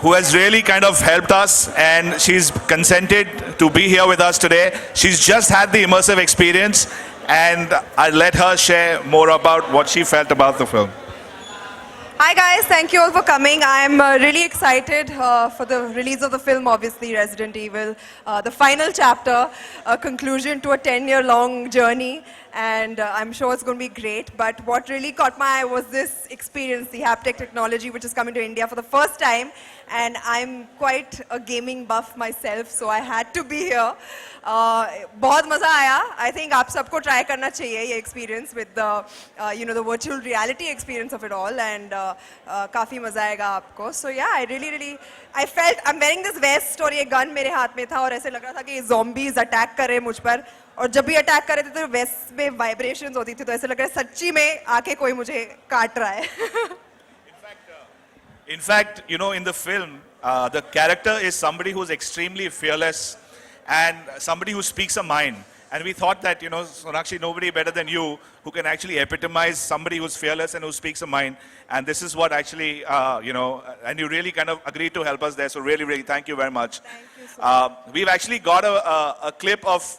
who has really kind of helped us, and she's consented to be here with us today. She's just had the immersive experience, and I'll let her share more about what she felt about the film. Hi guys, thank you all for coming. I'm really excited for the release of the film, obviously, Resident Evil. The final chapter, a conclusion to a 10-year-long journey, and I'm sure it's going to be great. But what really caught my eye was this experience, the Haptic technology, which is coming to India for the first time. And I'm quite a gaming buff myself, so I had to be here. बहुत मजा आया. I think आप सबको try करना चाहिए ये experience with the the virtual reality experience of it all, and काफी मजा आएगा आपको. So yeah, I felt I'm wearing this vest और ये gun मेरे हाथ में था और ऐसे लग रहा था कि zombies attack कर रहे हैं मुझ पर, और जब भी attack कर रहे थे तो vest में vibrations होती थी, तो ऐसे लग रहा है सच्ची में आके कोई मुझे काट रहा है. In fact, in the film, the character is somebody who's extremely fearless and somebody who speaks a mind. And we thought that, Sonakshi, nobody better than you who can actually epitomize somebody who's fearless and who speaks a mind. And this is what actually, and you really kind of agreed to help us there. So really, really, thank you very much. Thank you so much. We've actually got a clip of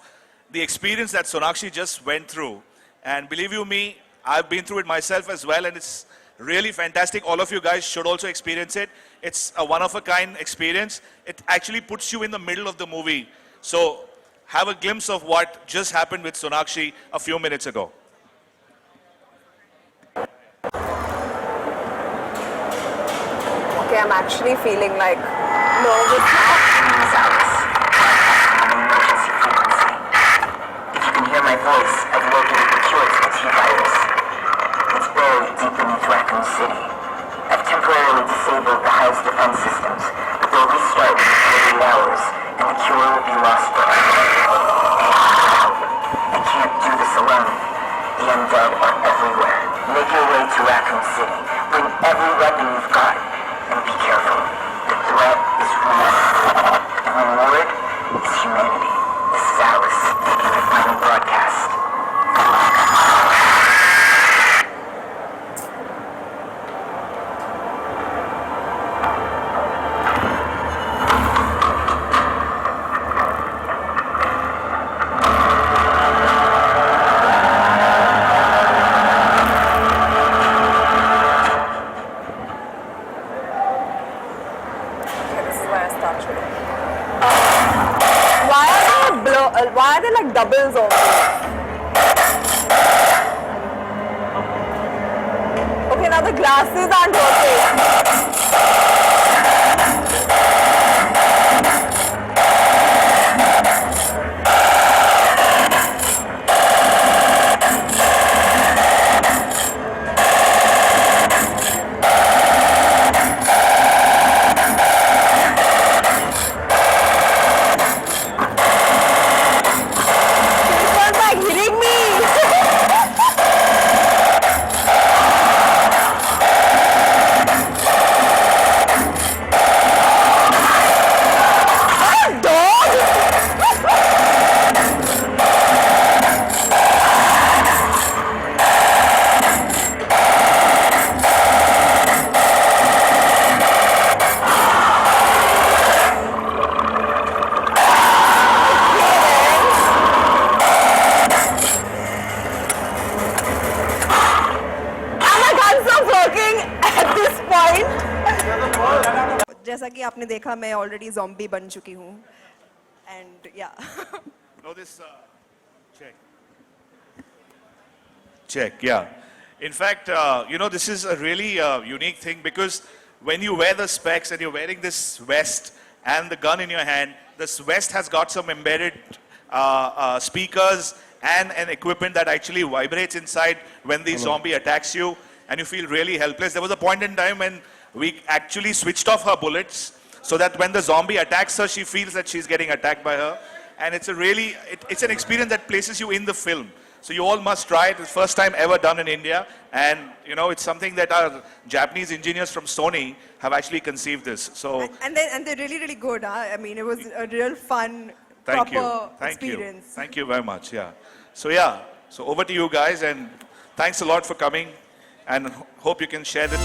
the experience that Sonakshi just went through. And believe you me, I've been through it myself as well, and it's really fantastic. All of you guys should also experience it. It's a one-of-a-kind experience. It actually puts you in the middle of the movie. So have a glimpse of what just happened with Sonakshi a few minutes ago. Okay, I'm actually feeling like nervous. If you can hear my voice, I've located the cure to the T-virus. It's buried deep beneath Raccoon City. I've temporarily disabled the hive's defense systems, but they'll restart in 48 hours, and the cure will be lost forever. I can't do this alone. The undead are everywhere. Make your way to Raccoon City. Bring every weapon you've got, and be careful. The threat is real. The reward is humanity. This is Alice, the final broadcast. Why are they like doubles of me? Okay, now the glasses aren't working. जैसा कि आपने देखा मैं already zombie बन चुकी हूँ, and yeah. Know this? Check, yeah. In fact, this is a really unique thing, because when you wear the specs and you're wearing this vest and the gun in your hand, this vest has got some embedded speakers and an equipment that actually vibrates inside when the zombie attacks you, and you feel really helpless. There was a point in time when we actually switched off her bullets so that when the zombie attacks her, she feels that she's getting attacked by her. And it's it's an experience that places you in the film. So you all must try it. It's the first time ever done in India. And, it's something that our Japanese engineers from Sony have actually conceived this. So and they're really, really good. Huh? I mean, it was a real fun, Thank proper you. experience. Thank you very much. Yeah. So over to you guys, and thanks a lot for coming, and hope you can share this.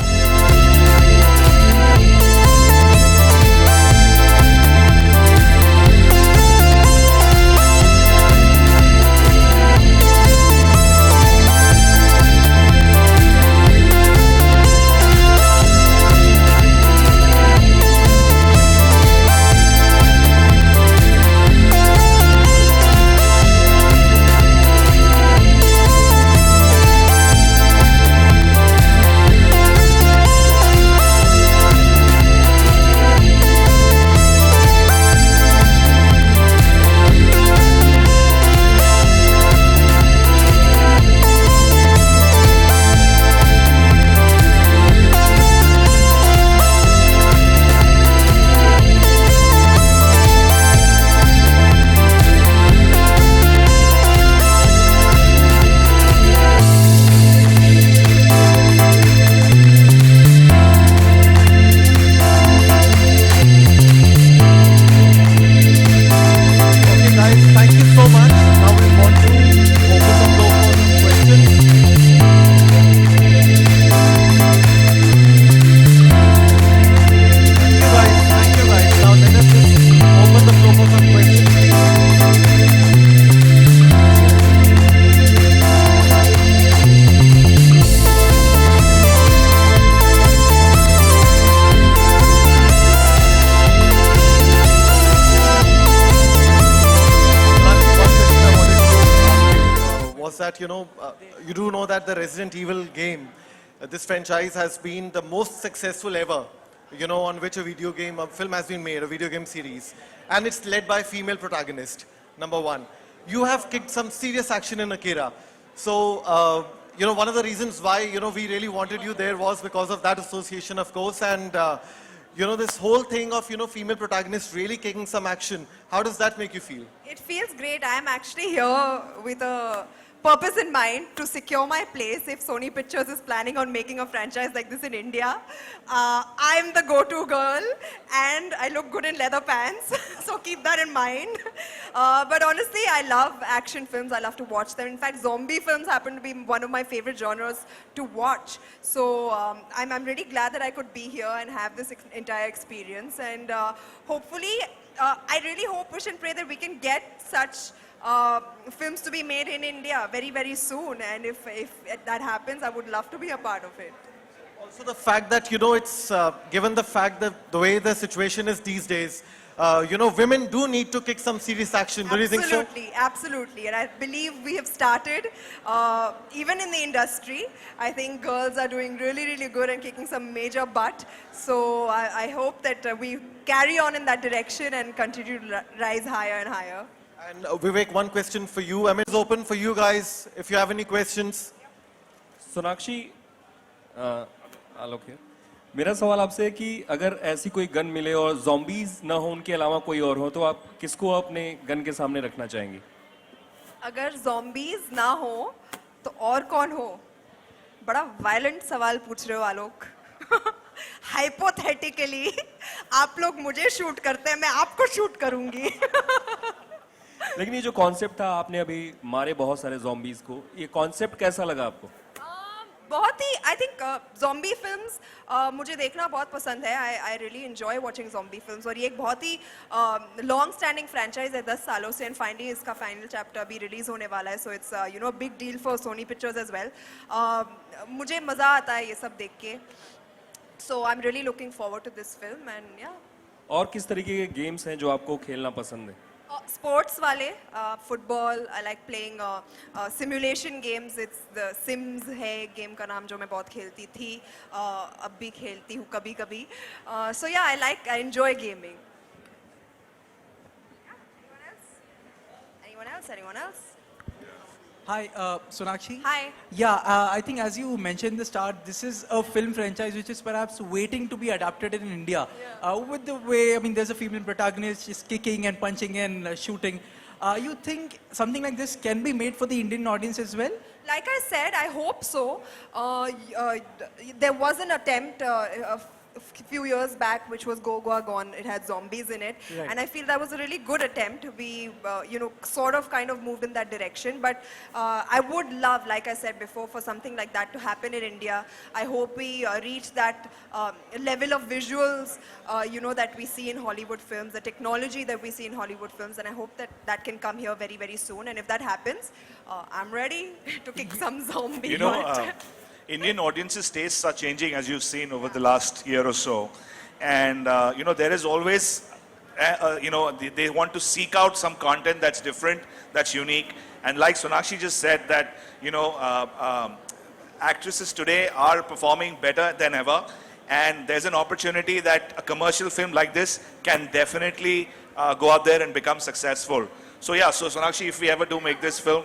that, you do know that the Resident Evil game, this franchise has been the most successful ever, on which a film has been made, a video game series. And it's led by a female protagonist, number one. You have kicked some serious action in Akira. So, one of the reasons why, we really wanted you there was because of that association, of course. And, this whole thing of, female protagonists really kicking some action. How does that make you feel? It feels great. I am actually here with a purpose in mind to secure my place if Sony Pictures is planning on making a franchise like this in India. I'm the go-to girl and I look good in leather pants, so keep that in mind. But honestly, I love action films. I love to watch them. In fact, zombie films happen to be one of my favorite genres to watch. So I'm really glad that I could be here and have this entire experience. And hopefully, I really hope, wish and pray that we can get such films to be made in India very, very soon. And if that happens, I would love to be a part of it. Also the fact that, it's given the fact that the way the situation is these days, women do need to kick some serious action. Do you think so? Absolutely, absolutely. And I believe we have started, even in the industry. I think girls are doing really, really good and kicking some major butt. So I hope that we carry on in that direction and continue to rise higher and higher. And Vivek, one question for you. I mean, it's open for you guys if you have any questions. Sonakshi आलोक है मेरा सवाल आपसे है कि अगर ऐसी कोई gun मिले और ज़ॉम्बीज ना हो उनके अलावा कोई और हो तो आप किसको अपने गन के सामने रखना चाहेंगे अगर zombies ना हो तो और कौन हो बड़ा वायलेंट सवाल पूछ रहे हो आलोक हाइपोथेटिकली आप लोग मुझे शूट करते हैं मैं आपको शूट करूंगी लेकिन ये जो कॉन्सेप्ट था आपने अभी मारे बहुत सारे ज़ॉम्बीज को ये कॉन्सेप्ट कैसा लगा आपको बहुत ही आई थिंक ज़ॉम्बी फिल्म्स मुझे देखना बहुत पसंद है I really enjoy watching zombie films और ये एक बहुत ही लॉन्ग स्टैंडिंग फ्रेंचाइज है 10 सालों से एंड फाइनली इसका फाइनल चैप्टर अभी रिलीज होने वाला है so it's big deal for Sony pictures as well मुझे मज़ा आता है ये सब देख के so I am really looking forward to this film and या और किस तरीके के गेम्स हैं जो आपको खेलना पसंद है स्पोर्ट्स वाले football I like playing simulation games it's the Sims है गेम का नाम जो मैं बहुत खेलती थी अब भी खेलती हूँ कभी कभी सो या I enjoy gaming anyone else Hi, Sonakshi. Hi. Yeah, I think as you mentioned in the start, this is a film franchise which is perhaps waiting to be adapted in India. With the way, I mean, there's a female protagonist, she's kicking and punching and shooting. You think something like this can be made for the Indian audience as well? Like I said, I hope so. There was an attempt a few years back which was Go Goa Gone. It had zombies in it. Right. And I feel that was a really good attempt. We, sort of kind of moved in that direction. But I would love, like I said before, for something like that to happen in India. I hope we reach that level of visuals, that we see in Hollywood films, the technology that we see in Hollywood films. And I hope that that can come here very, very soon. And if that happens, I'm ready to kick some zombie butt. Indian audiences' tastes are changing, as you've seen over the last year or so. And, there is always, they want to seek out some content that's different, that's unique. And like Sonakshi just said that, actresses today are performing better than ever. And there's an opportunity that a commercial film like this can definitely go out there and become successful. So yeah, so Sonakshi, if we ever do make this film,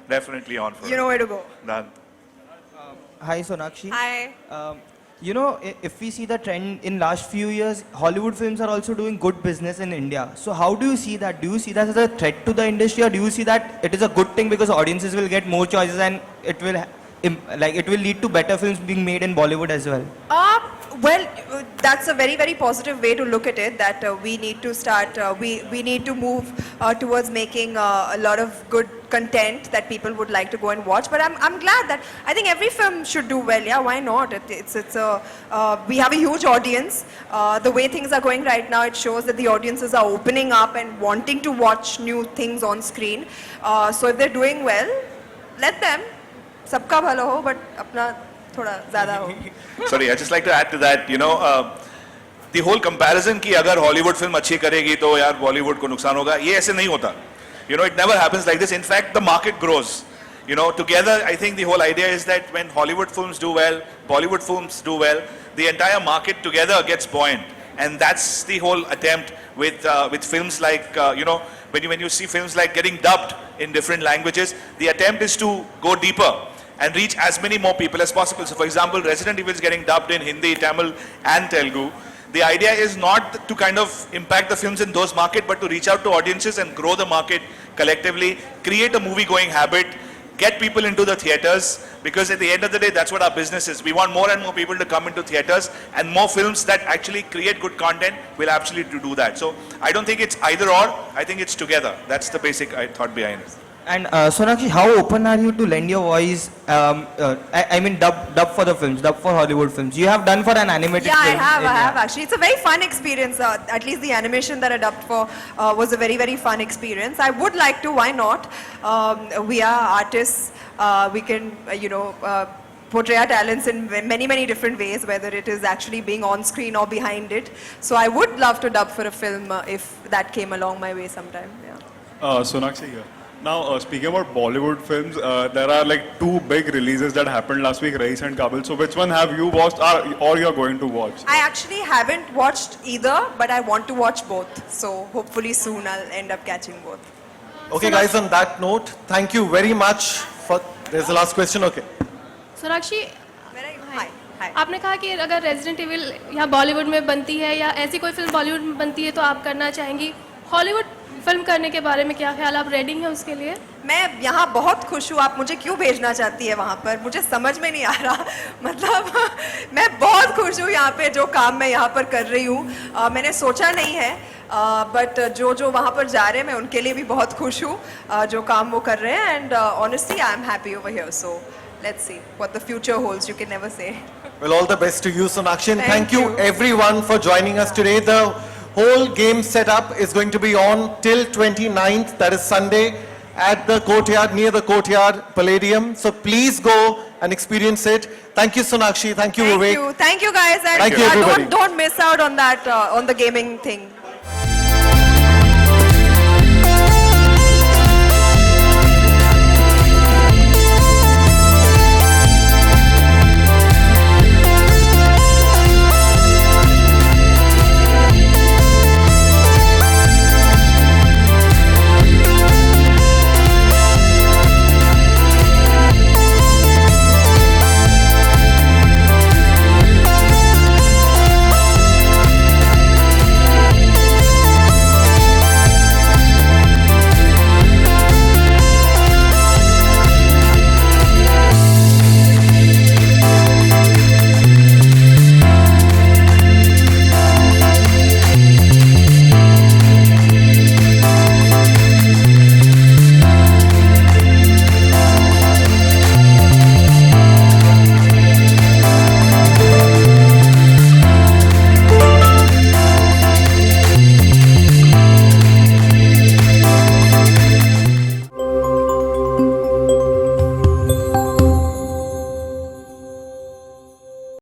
definitely on for it. You know where to go. Done. Hi Sonakshi. Hi. If we see the trend in last few years, Hollywood films are also doing good business in India. So how do you see that? Do you see that as a threat to the industry, or do you see that it is a good thing because audiences will get more choices and it will lead to better films being made in Bollywood as well? Well, that's a very, very positive way to look at it, that we need to start, we need to move towards making a lot of good content that people would like to go and watch. But I'm glad that, I think every film should do well, yeah, why not? We have a huge audience. The way things are going right now, it shows that the audiences are opening up and wanting to watch new things on screen. So if they're doing well, let them. Sabka bhalo ho, but apna thoda zyada ho. Sorry, I'd just like to add to that, the whole comparison कि अगर Hollywood film अच्छी करेगी तो यार बॉलीवुड को नुकसान होगा, ये ऐसे नहीं होता. It never happens like this. In fact, the market grows. You know, together, I think the whole idea is that when Hollywood films do well, Bollywood films do well, the entire market together gets buoyant. And that's the whole attempt with films like, you know, when you see films like getting dubbed in different languages, the attempt is to go deeper and reach as many more people as possible. So for example, Resident Evil is getting dubbed in Hindi, Tamil and Telugu. The idea is not to kind of impact the films in those markets, but to reach out to audiences and grow the market collectively, create a movie-going habit, get people into the theaters, because at the end of the day, that's what our business is. We want more and more people to come into theaters, and more films that actually create good content will absolutely do that. So I don't think it's either or, I think it's together. That's the basic thought behind it. And Sonakshi, how open are you to lend your voice? I mean, dub for the films, dub for Hollywood films. You have done for an animated Yeah, film. I have actually. It's a very fun experience. At least the animation that I dubbed for was a very, very fun experience. I would like to, why not? We are artists. We can, you know, portray our talents in many, many different ways, whether it is actually being on screen or behind it. So I would love to dub for a film if that came along my way sometime. Yeah. Sonakshi here. Now, speaking about Bollywood films, there are like two big releases that happened last week, Race and Kabul. So which one have you watched or you're going to watch? I actually haven't watched either, but I want to watch both. So hopefully soon I'll end up catching both. Okay, guys, on that note, thank you very much for... There's the last question, okay. Sonakshi, Where are you? Hi. Hi. आपने कहा कि अगर resident evil यहाँ बॉलीवुड में बनती है या ऐसी कोई फिल्म बॉलीवुड में बनती है तो आप करना चाहेंगी। हॉलीवुड फिल्म करने के बारे में क्या ख्याल, आप रेडी हैं उसके लिए? मैं यहाँ बहुत खुश हूँ। आप मुझे क्यों भेजना चाहती है वहाँ पर, मुझे समझ में नहीं आ रहा। मतलब मैं बहुत खुश हूँ यहाँ पे, जो काम मैं यहाँ पर कर रही हूँ। मैंने सोचा नहीं है, बट जो वहाँ पर जा रहे हैं मैं उनके लिए भी बहुत खुश हूँ, जो काम वो कर रहे हैं। And honestly I am happy over here, so let's see what the future holds. You can never say. Well, all the best to you, Sonakshi. And thank you Thank you. everyone for joining us today. The whole game setup is going to be on till 29th, that is Sunday, at the courtyard, near the courtyard Palladium. So please go and experience it. Thank you, Sonakshi. Thank you, Vivek. Thank you guys. And Thank you, everybody. don't miss out on that, on the gaming thing.